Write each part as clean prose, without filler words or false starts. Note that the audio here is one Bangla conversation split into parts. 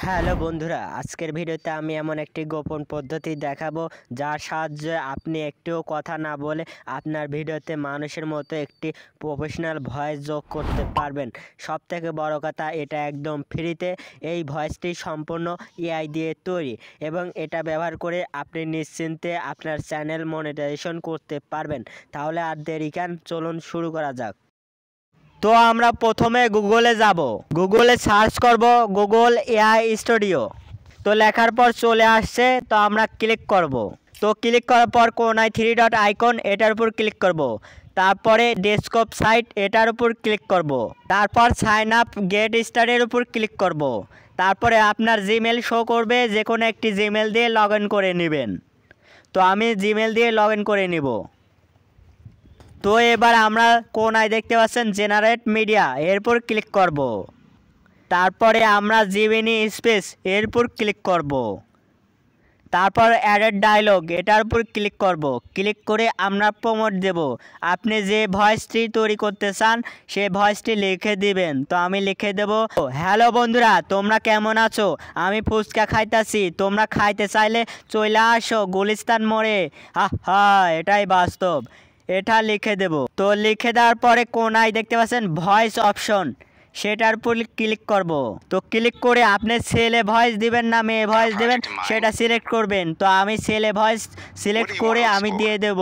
হ্যালো বন্ধুরা, আজকের ভিডিওতে আমি এমন একটি গোপন পদ্ধতি দেখাবো যার সাহায্যে আপনি একটিও কথা না বলে আপনার ভিডিওতে মানুষের মতো একটি প্রফেশনাল ভয়েস যোগ করতে পারবেন। সবথেকে বড় কথা, এটা একদম ফ্রিতে। এই ভয়েসটি সম্পূর্ণ এআই দিয়ে তৈরি এবং এটা ব্যবহার করে আপনি নিশ্চিন্তে আপনার চ্যানেল মনিটাইজেশন করতে পারবেন। তাহলে আর দেরি কেন, চলুন শুরু করা যাক। তো আমরা প্রথমে গুগলে যাব, গুগলে সার্চ করব গুগল এআই স্টুডিও। তো লেখার পর চলে আসছে, তো আমরা ক্লিক করব। তো ক্লিক করার পর কোনায় 3 ডট আইকন, এটার উপর ক্লিক করব। তারপরে ডেস্কটপ সাইট, এটার উপর ক্লিক করব। তারপর সাইন আপ গেট স্টার্টের উপর ক্লিক করব। তারপরে আপনার জিমেল শো করবে, যে কোনো একটি জিমেল দিয়ে লগ ইন করে নেবেন। তো আমি জিমেল দিয়ে লগ ইন করে নিব। তো এবার আমরা কোনায় দেখতে পাচ্ছেন জেনারেট মিডিয়া, এরপর ক্লিক করব। তারপরে আমরা জিমিনি স্পেস, এরপর ক্লিক করব। তারপর অ্যাডেড ডায়লগ, এটার উপর ক্লিক করব। ক্লিক করে আমরা প্রমোট দেব। আপনি যে ভয়েসটি তৈরি করতে চান সেই ভয়েসটি লিখে দিবেন। তো আমি লিখে দেব, হ্যালো বন্ধুরা, তোমরা কেমন আছো? আমি ফুচকা খাইতাছি, তোমরা খাইতে চাইলে চলে আসো গুলিস্তান মোড়ে। হা, এটাই বাস্তব। এটা লিখে দেব। তো লিখে দেওয়ার পরে কোনায় দেখতে পাচ্ছেন ভয়েস অপশন, সেটার উপর ক্লিক করব। তো ক্লিক করে আপনি ছেলে ভয়েস দিবেন না মেয়ে ভয়েস দিবেন সেটা সিলেক্ট করবেন। তো আমি ছেলে ভয়েস সিলেক্ট করে আমি দিয়ে দেব।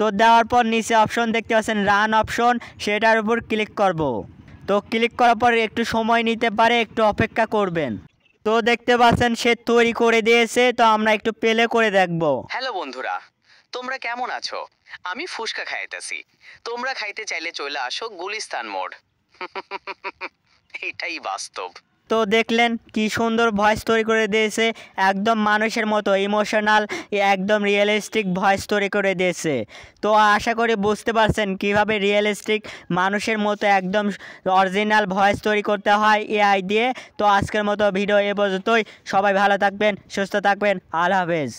তো দেওয়ার পর নিচে অপশন দেখতে পাচ্ছেন রান অপশন, সেটার উপর ক্লিক করব। তো ক্লিক করার পর একটু সময় নিতে পারে, একটু অপেক্ষা করবেন। তো দেখতে পাচ্ছেন সে তৈরি করে দিয়েছে। তো আমরা একটু প্লে করে দেখব। হ্যালো বন্ধুরা, তোমরা কেমন আছো? আমি ফুচকা খাইতেছি, তোমরা খাইতে চাইলে চলে আসো গুলিস্তান মোড়। এটাই বাস্তব। তো দেখলেন কি সুন্দর ভয়েস তৈরি করে দিয়েছে, একদম মানুষের মতো ইমোশনাল, একদম রিয়েলিস্টিক ভয়েস তৈরি করে দিয়েছে। তো আশা করি বুঝতে পারছেন কিভাবে রিয়েলিস্টিক মানুষের মতো একদম অরিজিনাল ভয়েস তৈরি করতে হয় এআই দিয়ে। তো আজকের মতো ভিডিও এ পর্যন্তই। সবাই ভালো থাকবেন, সুস্থ থাকবেন, আল্লাহ হাফেজ।